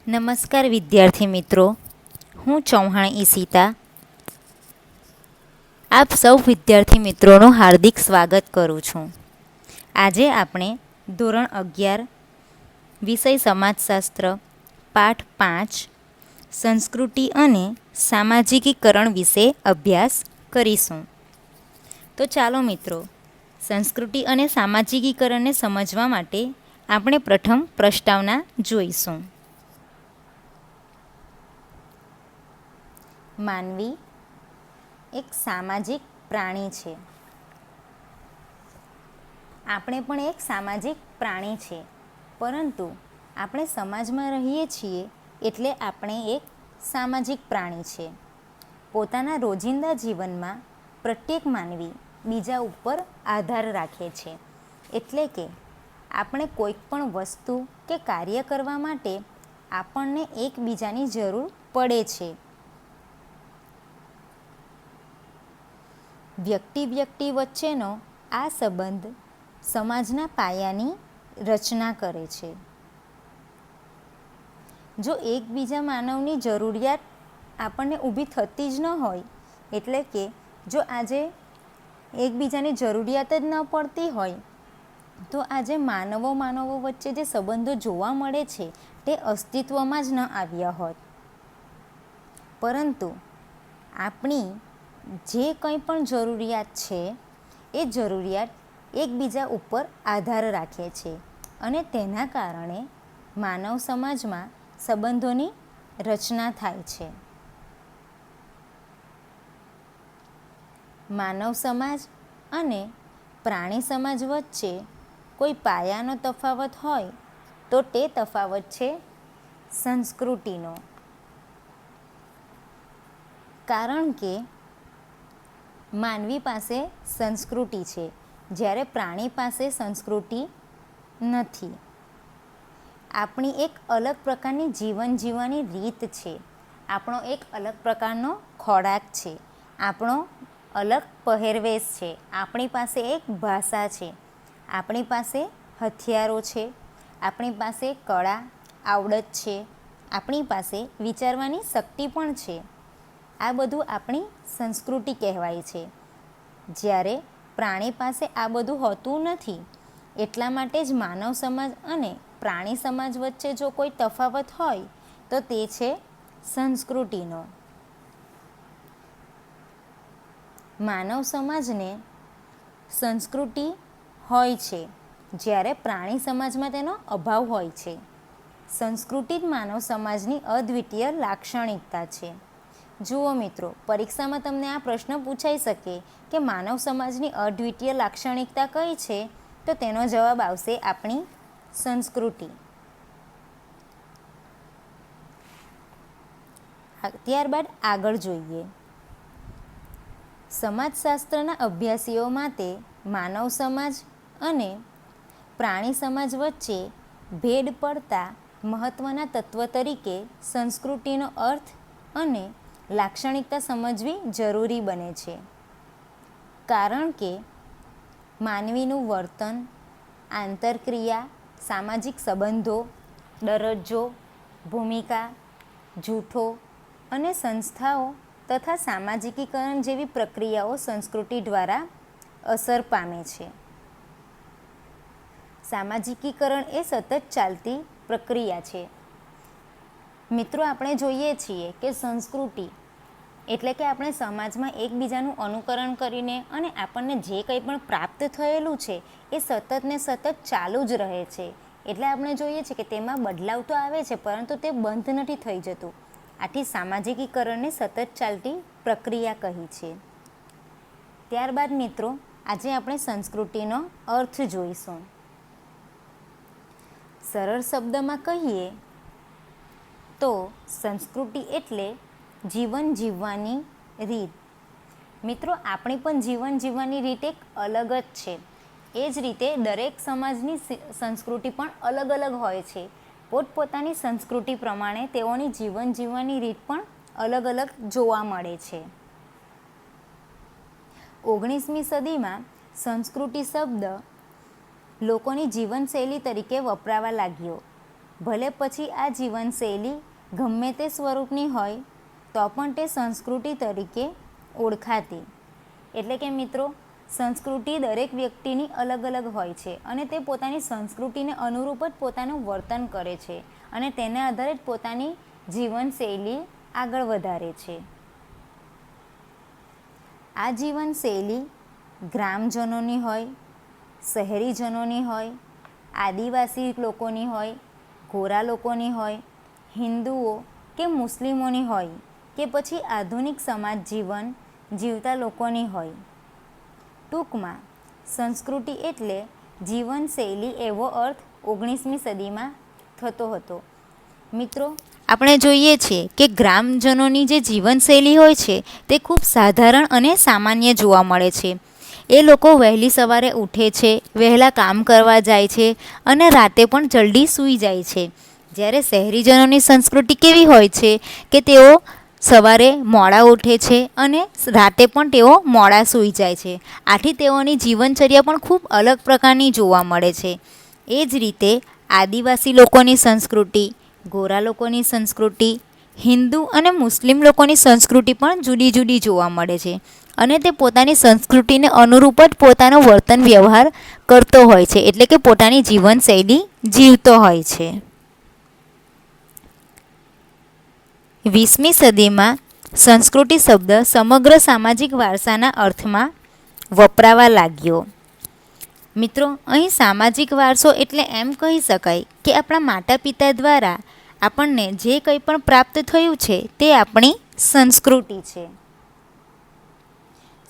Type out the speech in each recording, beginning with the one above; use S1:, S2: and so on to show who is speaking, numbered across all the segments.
S1: નમસ્કાર વિદ્યાર્થી મિત્રો, હું ચૌહાણ ઈશિતા આપ સૌ વિદ્યાર્થી મિત્રોનું હાર્દિક સ્વાગત કરું છું. આજે આપણે ધોરણ 11 વિષય સમાજશાસ્ત્ર પાઠ 5 સંસ્કૃતિ અને સામાજિકીકરણ વિશે અભ્યાસ કરીશું. તો ચાલો મિત્રો, સંસ્કૃતિ અને સામાજિકીકરણને સમજવા માટે આપણે પ્રથમ પ્રસ્તાવના જોઈશું. માનવી એક સામાજિક પ્રાણી છે. આપણે પણ એક સામાજિક પ્રાણી છે, પરંતુ આપણે સમાજમાં રહીએ છીએ એટલે આપણે એક સામાજિક પ્રાણી છે. પોતાના રોજિંદા જીવનમાં પ્રત્યેક માનવી બીજા ઉપર આધાર રાખે છે. એટલે કે આપણે કોઈક પણ વસ્તુ કે કાર્ય કરવા માટે આપણને એકબીજાની જરૂર પડે છે. વ્યક્તિ વચ્ચેનો આ સંબંધ સમાજના પાયાની રચના કરે છે. જો એકબીજા માનવની જરૂરિયાત આપણને ઊભી થતી જ ન હોય, એટલે કે જો આજે એકબીજાની જરૂરિયાત જ ન પડતી હોય, તો આજે માનવો વચ્ચે જે સંબંધો જોવા મળે છે તે અસ્તિત્વમાં જ ન આવ્યા હોત. પરંતુ આપણી જે કંઈ પણ જરૂરિયાત છે એ જરૂરિયાત એકબીજા ઉપર આધાર રાખે છે અને તેના કારણે માનવ સમાજમાં સંબંધોની રચના થાય છે. માનવ સમાજ અને પ્રાણી સમાજ વચ્ચે કોઈ પાયાનો તફાવત હોય તો તે તફાવત છે સંસ્કૃતિનો. કારણ કે માનવી પાસે સંસ્કૃતિ છે, જ્યારે પ્રાણી પાસે સંસ્કૃતિ નથી. આપણી એક અલગ પ્રકારની જીવન જીવવાની રીત છે, આપણો એક અલગ પ્રકારનો ખોરાક છે, આપણો અલગ પહેરવેશ છે, આપણી પાસે એક ભાષા છે, આપણી પાસે હથિયારો છે, આપણી પાસે કળા આવડત છે, આપણી પાસે વિચારવાની શક્તિ પણ છે. આ બધું આપણી સંસ્કૃતિ કહેવાય છે. જ્યારે પ્રાણી પાસે આ બધું હોતું નથી. એટલા માટે જ માનવ સમાજ અને પ્રાણી સમાજ વચ્ચે જો કોઈ તફાવત હોય તો તે છે સંસ્કૃતિનો. માનવ સમાજને સંસ્કૃતિ હોય છે, જ્યારે પ્રાણી સમાજમાં તેનો અભાવ હોય છે. સંસ્કૃતિ જ માનવ સમાજની અદ્વિતીય લાક્ષણિકતા છે. જુઓ મિત્રો, પરીક્ષામાં તમને આ પ્રશ્ન પૂછાઈ શકે કે માનવ સમાજની અદ્વિતીય લાક્ષણિકતા કઈ છે, તો તેનો જવાબ આવશે આપણી સંસ્કૃતિ. ત્યારબાદ આગળ જોઈએ. સમાજશાસ્ત્રના અભ્યાસીઓ માટે માનવ સમાજ અને પ્રાણી સમાજ વચ્ચે ભેદ પડતા મહત્ત્વના તત્વ તરીકે સંસ્કૃતિનો અર્થ અને લાક્ષણિકતા સમજવી જરૂરી બને છે. કારણ કે માનવીનું વર્તન, આંતરક્રિયા, સામાજિક સંબંધો, દરજ્જો, ભૂમિકા, જૂથો અને સંસ્થાઓ તથા સામાજિકીકરણ જેવી પ્રક્રિયાઓ સંસ્કૃતિ દ્વારા અસર પામે છે. સામાજિકીકરણ એ સતત ચાલતી પ્રક્રિયા છે. મિત્રો, આપણે જોઈએ છીએ કે સંસ્કૃતિ એટલે કે આપણે સમાજમાં એકબીજાનું અનુકરણ કરીને અને આપણને જે કંઈ પણ પ્રાપ્ત થયેલું છે એ સતત ને સતત ચાલુ જ રહે છે. એટલે આપણે જોઈએ છીએ કે તેમાં બદલાવ તો આવે છે, પરંતુ તે બંધ નથી થઈ જતું. આથી સામાજિકીકરણને સતત ચાલતી પ્રક્રિયા કહી છે. ત્યારબાદ મિત્રો, આજે આપણે સંસ્કૃતિનો અર્થ જોઈશું. સરળ શબ્દમાં કહીએ તો સંસ્કૃતિ એટલે જીવન જીવવાની રીત. મિત્રો, આપણી પણ જીવન જીવવાની રીત એક અલગ જ છે. એ જ રીતે દરેક સમાજની સંસ્કૃતિ પણ અલગ અલગ હોય છે. પોતપોતાની સંસ્કૃતિ પ્રમાણે તેઓની જીવન જીવવાની રીત પણ અલગ અલગ જોવા મળે છે. 19મી સદીમાં સંસ્કૃતિ શબ્દ લોકોની જીવનશૈલી તરીકે વપરાવા લાગ્યો. ભલે પછી આ જીવનશૈલી ગમે તે સ્વરૂપની હોય તો પણ તે સંસ્કૃતિ તરીકે ઓળખાતી. એટલે કે મિત્રો, સંસ્કૃતિ દરેક વ્યક્તિની અલગ અલગ હોય છે અને તે પોતાની સંસ્કૃતિને અનુરૂપ જ પોતાનું વર્તન કરે છે અને તેના આધારે જ પોતાની જીવનશૈલી આગળ વધારે છે. આ જીવનશૈલી ગ્રામજનોની હોય, શહેરીજનોની હોય, આદિવાસી લોકોની હોય, ગોરા લોકોની હોય, હિન્દુઓ કે મુસ્લિમોની હોય કે પછી આધુનિક સમાજ જીવન જીવતા લોકોની હોય. ટૂંકમાં સંસ્કૃતિ એટલે જીવનશૈલી એવો અર્થ 19મી સદીમાં થતો હતો. મિત્રો, આપણે જોઈએ છીએ કે ગ્રામજનોની જે જીવનશૈલી હોય છે તે ખૂબ સાધારણ અને સામાન્ય જોવા મળે છે. એ લોકો વહેલી સવારે ઉઠે છે, વહેલા કામ કરવા જાય છે અને રાતે પણ જલ્દી સૂઈ જાય છે. જ્યારે શહેરીજનોની સંસ્કૃતિ કેવી હોય છે કે તેઓ સવારે મોડા ઉઠે છે અને રાતે પણ તેઓ મોડા સૂઈ જાય છે. આથી તેઓની જીવનચર્યા પણ ખૂબ અલગ પ્રકારની જોવા મળે છે. એ જ રીતે આદિવાસી લોકોની સંસ્કૃતિ, ગોરા લોકોની સંસ્કૃતિ, હિન્દુ અને મુસ્લિમ લોકોની સંસ્કૃતિ પણ જુદી જુદી જોવા મળે છે અને તે પોતાની સંસ્કૃતિને અનુરૂપ જ પોતાનો વર્તન વ્યવહાર કરતો હોય છે, એટલે કે પોતાની જીવનશૈલી જીવતો હોય છે. 20મી સદીમાં સંસ્કૃતિ શબ્દ સમગ્ર સામાજિક વારસાના અર્થમાં વપરાવા લાગ્યો. મિત્રો, અહીં સામાજિક વારસો એટલે એમ કહી શકાય કે આપણા માતા પિતા દ્વારા આપણને જે કંઈ પણ પ્રાપ્ત થયું છે તે આપણી સંસ્કૃતિ છે.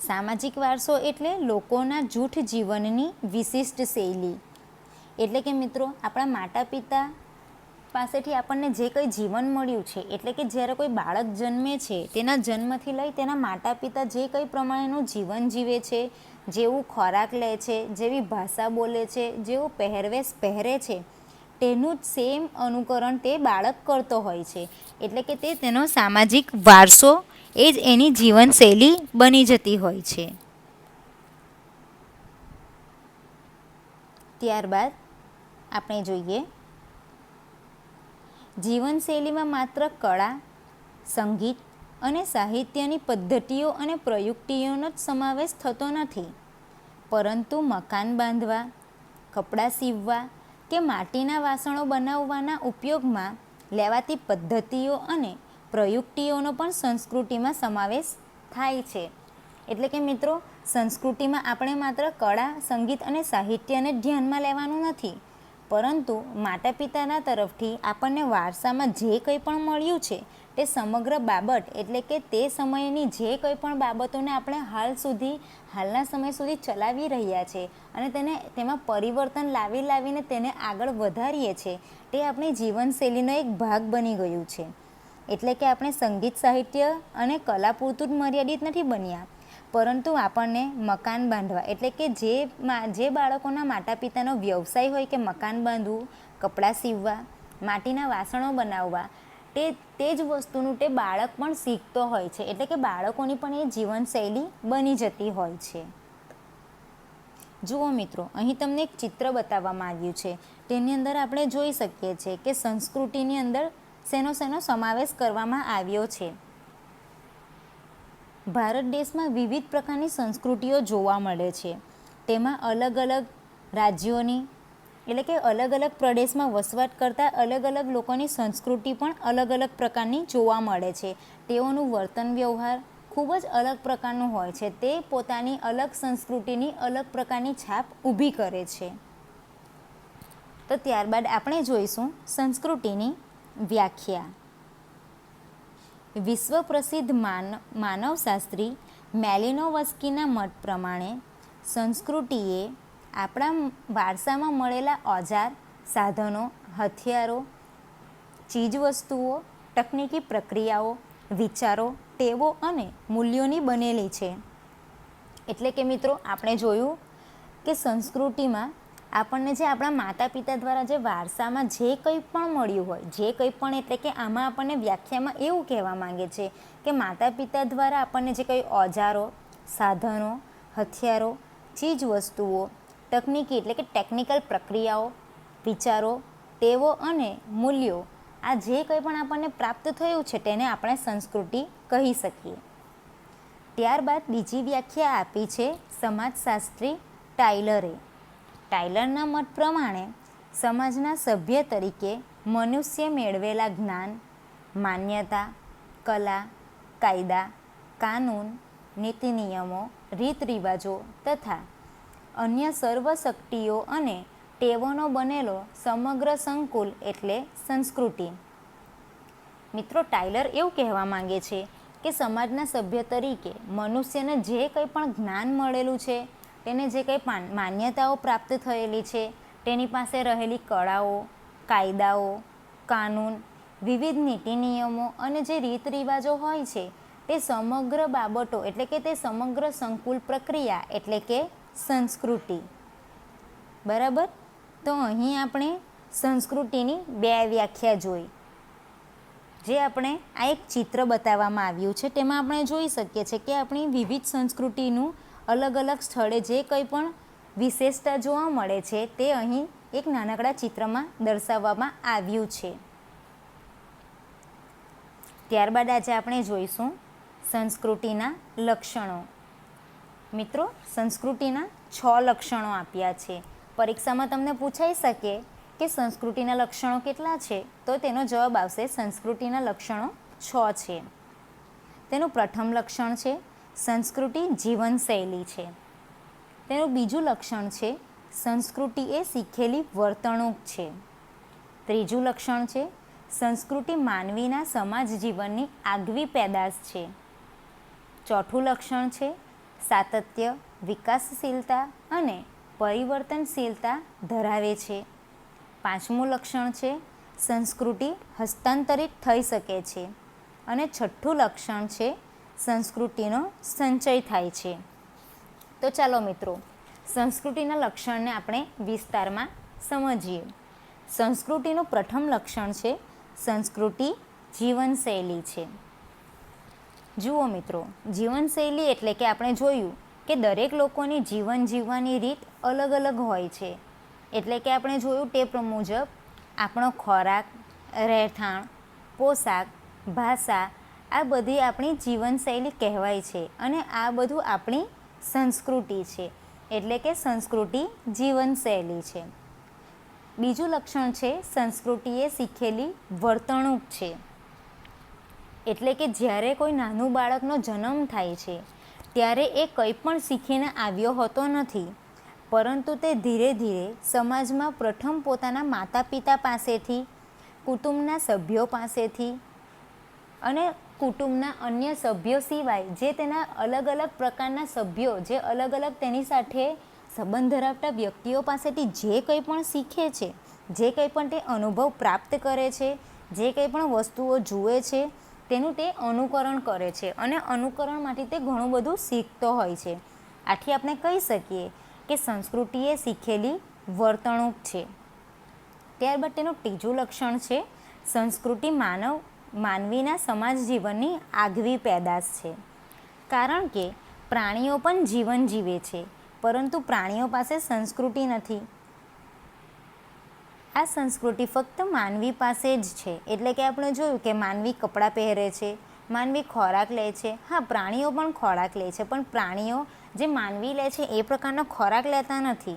S1: સામાજિક વારસો એટલે લોકોના જૂથ જીવનની વિશિષ્ટ શૈલી. એટલે કે મિત્રો, આપણા માતા પિતા પાસેથી આપણને જે કંઈ જીવન મળ્યું છે, એટલે કે જ્યારે કોઈ બાળક જન્મે છે તેના જન્મથી લઈ તેના માતા પિતા જે કંઈ પ્રમાણેનું જીવન જીવે છે, જેવું ખોરાક લે છે, જેવી ભાષા બોલે છે, જેવો પહેરવેશ પહેરે છે, તેનું જ સેમ અનુકરણ તે બાળક કરતો હોય છે. એટલે કે તે તેનો સામાજિક વારસો, એ જ એની જીવનશૈલી બની જતી હોય છે. ત્યારબાદ આપણે જોઈએ જીવનશૈલીમાં માત્ર કળા, સંગીત અને સાહિત્યની પદ્ધતિઓ અને પ્રયુક્તિઓનો જ સમાવેશ થતો નથી, પરંતુ મકાન બાંધવા, કપડાં સીવવા કે માટીના વાસણો બનાવવાના ઉપયોગમાં લેવાતી પદ્ધતિઓ અને પ્રયુક્તિઓનો પણ સંસ્કૃતિમાં સમાવેશ થાય છે. એટલે કે મિત્રો, સંસ્કૃતિમાં આપણે માત્ર કળા, સંગીત અને સાહિત્યને ધ્યાનમાં લેવાનું નથી, પરંતુ માતા પિતાના તરફથી આપણને વારસામાં જે કંઈ પણ મળ્યું છે તે સમગ્ર બાબત, એટલે કે તે સમયની જે કંઈ પણ બાબતોને આપણે હાલના સમય સુધી ચલાવી રહ્યા છે અને તેમાં પરિવર્તન લાવીને તેને આગળ વધારીએ છીએ, તે આપણી જીવનશૈલીનો એક ભાગ બની ગયું છે. એટલે કે આપણે સંગીત, સાહિત્ય અને કલા પૂરતું જ મર્યાદિત નથી બન્યા, પરંતુ આપણને મકાન બાંધવા, એટલે કે જે બાળકોના માતા પિતાનો વ્યવસાય હોય કે મકાન બાંધવું, કપડાં સીવવા, માટીના વાસણો બનાવવા, તે જ વસ્તુનું તે બાળક પણ શીખતો હોય છે. એટલે કે બાળકોની પણ એ જીવનશૈલી બની જતી હોય છે. જુઓ મિત્રો, અહીં તમને એક ચિત્ર બતાવવામાં આવ્યું છે. તેની અંદર આપણે જોઈ શકીએ છીએ કે સંસ્કૃતિની અંદર શેનો સમાવેશ કરવામાં આવ્યો છે. ભારત દેશમાં વિવિધ પ્રકારની સંસ્કૃતિઓ જોવા મળે છે. તેમાં અલગ અલગ રાજ્યોની, એટલે કે અલગ અલગ પ્રદેશમાં વસવાટ કરતા અલગ અલગ લોકોની સંસ્કૃતિ પણ અલગ અલગ પ્રકારની જોવા મળે છે. તેઓનું વર્તન વ્યવહાર ખૂબ જ અલગ પ્રકારનું હોય છે. તે પોતાની અલગ સંસ્કૃતિની અલગ પ્રકારની છાપ ઊભી કરે છે. તો ત્યારબાદ આપણે જોઈશું સંસ્કૃતિની વ્યાખ્યા. વિશ્વ પ્રસિદ્ધ માનવશાસ્ત્રી મેલિનોવસ્કીના મત પ્રમાણે સંસ્કૃતિ એ આપણા વારસામાં મળેલા ઓજાર, સાધનો, હથિયારો, ચીજવસ્તુઓ, તકનીકી પ્રક્રિયાઓ, વિચારો, ટેવો અને મૂલ્યોની બનેલી છે. એટલે કે મિત્રો, આપણે જોયું કે સંસ્કૃતિમાં આપણને જે આપણા માતા પિતા દ્વારા જે વારસામાં જે કંઈ પણ મળ્યું હોય, જે કંઈ પણ, એટલે કે આમાં આપણને વ્યાખ્યામાં એવું કહેવા માંગે છે કે માતા પિતા દ્વારા આપણને જે કંઈ ઓજારો, સાધનો, હથિયારો, ચીજ વસ્તુઓ, તકનીકી એટલે કે ટેકનિકલ પ્રક્રિયાઓ, વિચારો, ટેવો અને મૂલ્યો, આ જે કંઈ પણ આપણને પ્રાપ્ત થયું છે તેને આપણે સંસ્કૃતિ કહી શકીએ. ત્યારબાદ બીજી વ્યાખ્યા આપી છે સમાજશાસ્ત્રી ટાઈલરે. ટાઈલરના મત પ્રમાણે સમાજના સભ્ય તરીકે મનુષ્ય મેળવેલા જ્ઞાન, માન્યતા, કલા, કાયદા, કાનૂન, નીતિ નિયમો, રીત રિવાજો તથા અન્ય સર્વ શક્તિઓ અને ટેવોનો બનેલો સમગ્ર સંકુલ એટલે સંસ્કૃતિ. મિત્રો, ટાઈલર એવું કહેવા માંગે છે કે સમાજના સભ્ય તરીકે મનુષ્યને જે કંઈ પણ જ્ઞાન મળેલું છે, તેને જે કંઈ માન્યતાઓ પ્રાપ્ત થયેલી છે, તેની પાસે રહેલી કળાઓ, કાયદાઓ, કાનૂન, વિવિધ નીતિ નિયમો અને જે રીત રિવાજો હોય છે, તે સમગ્ર બાબતો એટલે કે તે સમગ્ર સંકુલ પ્રક્રિયા એટલે કે સંસ્કૃતિ. બરાબર. તો અહીં આપણે સંસ્કૃતિની બે વ્યાખ્યા જોઈ. જે આપણે આ એક ચિત્ર બતાવવામાં આવ્યું છે તેમાં આપણે જોઈ શકીએ છીએ કે આપણી વિવિધ સંસ્કૃતિનું અલગ અલગ સ્થળે જે કંઈ પણ વિશેષતા જોવા મળે છે તે અહીં એક નાનકડા ચિત્રમાં દર્શાવવામાં આવ્યું છે. ત્યારબાદ આજે આપણે જોઈશું સંસ્કૃતિના લક્ષણો. મિત્રો, સંસ્કૃતિના 6 લક્ષણો આપ્યા છે. પરીક્ષામાં તમને પૂછાઈ શકે કે સંસ્કૃતિના લક્ષણો કેટલા છે, તો તેનો જવાબ આવશે સંસ્કૃતિના લક્ષણો 6 છે. તેનું પ્રથમ લક્ષણ છે સંસ્કૃતિ જીવનશૈલી છે. તેનું બીજું લક્ષણ છે સંસ્કૃતિ એ શીખેલી વર્તણૂક છે. ત્રીજું લક્ષણ છે સંસ્કૃતિ માનવીના સમાજ જીવનની આગવી પેદાશ છે. ચોથું લક્ષણ છે સાતત્ય, વિકાસશીલતા અને પરિવર્તનશીલતા ધરાવે છે. પાંચમું લક્ષણ છે સંસ્કૃતિ હસ્તાંતરિત થઈ શકે છે. અને છઠ્ઠું લક્ષણ છે સંસ્કૃતિનો સંચય થાય છે. તો ચાલો મિત્રો, સંસ્કૃતિના લક્ષણને આપણે વિસ્તારમાં સમજીએ. સંસ્કૃતિનું પ્રથમ લક્ષણ છે સંસ્કૃતિ જીવનશૈલી છે. જુઓ મિત્રો, જીવનશૈલી એટલે કે આપણે જોયું કે દરેક લોકોની જીવન જીવવાની રીત અલગ અલગ હોય છે. એટલે કે આપણે જોયું તે મુજબ આપણો ખોરાક, રહેઠાણ, પોશાક, ભાષા, આ બધી આપણી જીવનશૈલી કહેવાય છે. અને આ બધું આપણી સંસ્કૃતિ છે. એટલે કે સંસ્કૃતિ જીવનશૈલી છે. બીજું લક્ષણ છે સંસ્કૃતિએ શીખેલી વર્તણૂક છે. એટલે કે જ્યારે કોઈ નાનું બાળકનો જન્મ થાય છે ત્યારે એ કંઈ પણ શીખીને આવ્યો હોતો નથી, પરંતુ તે ધીરે ધીરે સમાજમાં પ્રથમ પોતાના માતા પિતા પાસેથી, કુટુંબના સભ્યો પાસેથી અને કુટુંબના અન્ય સભ્યો સિવાય જે તેના અલગ અલગ પ્રકારના સભ્યો, જે અલગ અલગ તેની સાથે સંબંધ ધરાવતા વ્યક્તિઓ પાસેથી જે કંઈ પણ શીખે છે, જે કંઈ પણ તે અનુભવ પ્રાપ્ત કરે છે, જે કંઈ પણ વસ્તુઓ જુએ છે, તેનું તે અનુકરણ કરે છે. અને અનુકરણમાંથી તે ઘણું બધું શીખતો હોય છે. આથી આપણે કહી શકીએ કે સંસ્કૃતિ એ શીખેલી વર્તણૂક છે. ત્યારબાદ તેનું ત્રીજું લક્ષણ છે સંસ્કૃતિ માનવીના સમાજ જીવનની આગવી પેદાશ છે. કારણ કે પ્રાણીઓ પણ જીવન જીવે છે, પરંતુ પ્રાણીઓ પાસે સંસ્કૃતિ નથી. આ સંસ્કૃતિ ફક્ત માનવી પાસે જ છે. એટલે કે આપણે જોયું કે માનવી કપડાં પહેરે છે, માનવી ખોરાક લે છે. હા, પ્રાણીઓ પણ ખોરાક લે છે, પણ પ્રાણીઓ જે માનવી લે છે એ પ્રકારનો ખોરાક લેતા નથી.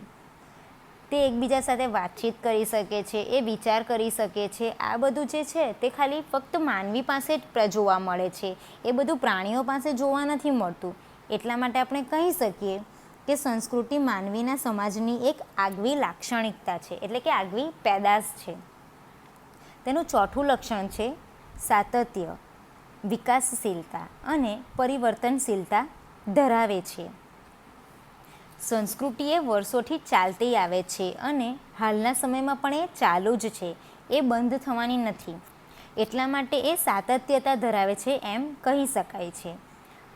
S1: તે એકબીજા સાથે વાતચીત કરી શકે છે, એ વિચાર કરી શકે છે. આ બધું જે છે તે ખાલી ફક્ત માનવી પાસે જ જોવા મળે છે. એ બધું પ્રાણીઓ પાસે જોવા નથી મળતું. એટલા માટે આપણે કહી શકીએ કે સંસ્કૃતિ માનવીના સમાજની એક આગવી લાક્ષણિકતા છે. એટલે કે આગવી પેદાશ છે. તેનું ચોથું લક્ષણ છે સાતત્ય, વિકાસશીલતા અને પરિવર્તનશીલતા ધરાવે છે. સંસ્કૃતિ એ વર્ષોથી ચાલતી આવે છે અને હાલના સમયમાં પણ એ ચાલુ જ છે. એ બંધ થવાની નથી. એટલા માટે એ સાતત્યતા ધરાવે છે એમ કહી શકાય છે.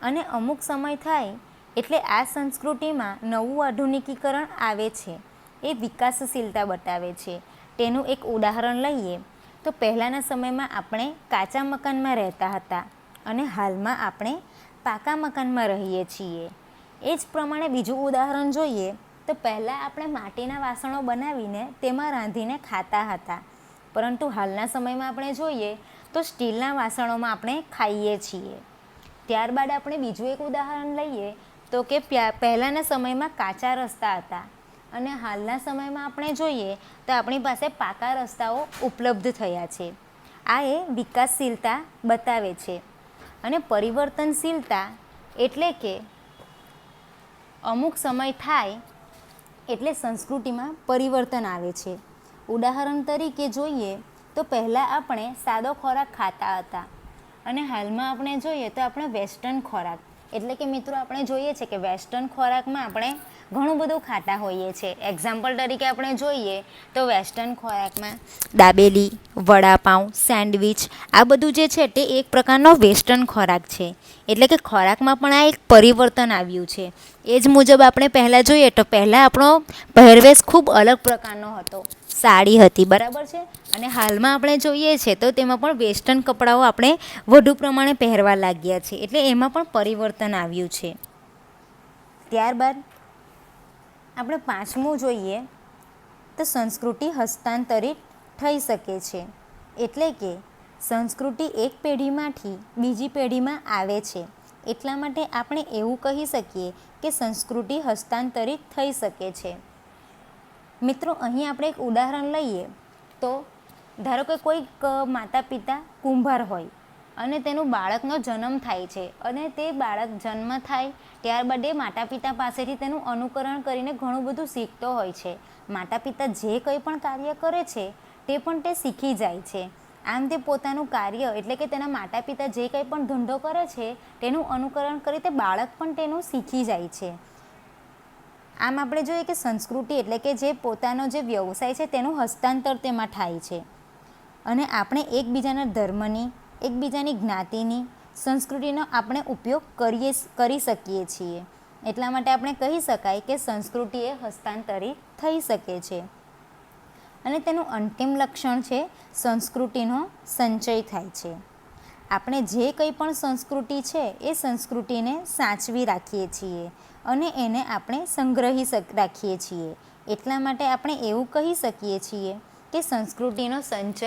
S1: અને અમુક સમય થાય એટલે આ સંસ્કૃતિમાં નવું આધુનિકીકરણ આવે છે. એ વિકાસશીલતા બતાવે છે. તેનું એક ઉદાહરણ લઈએ તો પહેલાંના સમયમાં આપણે કાચા મકાનમાં રહેતા હતા અને હાલમાં આપણે પાકા મકાનમાં રહીએ છીએ. એ જ પ્રમાણે બીજું ઉદાહરણ જોઈએ તો પહેલાં આપણે માટીના વાસણો બનાવીને તેમાં રાંધીને ખાતા હતા. પરંતુ હાલના સમયમાં આપણે જોઈએ તો સ્ટીલના વાસણોમાં આપણે ખાઈએ છીએ. ત્યારબાદ આપણે બીજું એક ઉદાહરણ લઈએ તો કે પહેલાંના સમયમાં કાચા રસ્તા હતા અને હાલના સમયમાં આપણે જોઈએ તો આપણી પાસે પાકા રસ્તાઓ ઉપલબ્ધ થયા છે. આ એ વિકાસશીલતા બતાવે છે. અને પરિવર્તનશીલતા એટલે કે અમુક સમય થાય એટલે સંસ્કૃતિમાં પરિવર્તન આવે છે. ઉદાહરણ તરીકે જોઈએ તો પહેલાં આપણે સાદો ખોરાક ખાતા હતા અને હાલમાં આપણે જોઈએ તો આપણે વેસ્ટર્ન ખોરાક એટલે કે મિત્રો આપણે જોઈએ છે કે વેસ્ટર્ન ખોરાકમાં આપણે ઘણું બધું ખાતા હોઈએ છીએ. એક્ઝામ્પલ તરીકે આપણે જોઈએ તો વેસ્ટર્ન ખોરાકમાં દાબેલી, વડાપાઉં, સેન્ડવિચ આ બધું જે છે તે એક પ્રકારનો વેસ્ટર્ન ખોરાક છે. એટલે કે ખોરાકમાં પણ આ એક પરિવર્તન આવ્યું છે. એ જ મુજબ આપણે પહેલાં જોઈએ તો પહેલાં આપણો પહેરવેશ ખૂબ અલગ પ્રકારનો હતો, સાડી હતી, બરાબર છે. અને હાલમાં આપણે જોઈએ છે તો તેમાં પણ વેસ્ટર્ન કપડાઓ આપણે વધુ પ્રમાણે પહેરવા લાગ્યા છે. એટલે એમાં પણ પરિવર્તન આવ્યું છે. ત્યારબાદ આપણે પાંચમું જોઈએ તો સંસ્કૃતિ હસ્તાંતરિત થઈ શકે છે. એટલે કે સંસ્કૃતિ એક પેઢીમાંથી બીજી પેઢીમાં આવે છે. એટલા માટે આપણે એવું કહી શકીએ કે સંસ્કૃતિ હસ્તાંતરિત થઈ શકે છે. મિત્રો અહીં આપણે એક ઉદાહરણ લઈએ તો ધારો કે કોઈક માતા પિતા કુંભાર હોય અને તેનું બાળકનો જન્મ થાય છે અને તે બાળક જન્મ થાય ત્યારબાદ એ માતા પિતા પાસેથી તેનું અનુકરણ કરીને ઘણું બધું શીખતો હોય છે. માતા પિતા જે કંઈ પણ કાર્ય કરે છે તે પણ તે શીખી જાય છે. આમ તે પોતાનું કાર્ય એટલે કે તેના માતા પિતા જે કંઈ પણ ધંધો કરે છે તેનું અનુકરણ કરી તે બાળક પણ તેનું શીખી જાય છે. આમ આપણે જોઈએ કે સંસ્કૃતિ એટલે કે જે પોતાનો જે વ્યવસાય છે તેનું હસ્તાંતર તેમાં થાય છે. અને આપણે એકબીજાના ધર્મની, એકબીજાની જ્ઞાતિની, સંસ્કૃતિનો આપણે ઉપયોગ કરી શકીએ છીએ. એટલા માટે આપણે કહી શકાય કે સંસ્કૃતિ એ હસ્તાંતરિત થઈ શકે છે. અને તેનું અંતિમ લક્ષણ છે સંસ્કૃતિનો સંચય થાય છે. આપણે જે કંઈ પણ સંસ્કૃતિ છે એ સંસ્કૃતિને સાચવી રાખીએ છીએ અને એને આપણે સંગ્રહી રાખીએ છીએ. એટલા માટે આપણે એવું કહી શકીએ છીએ કે સંસ્કૃતિનો સંચય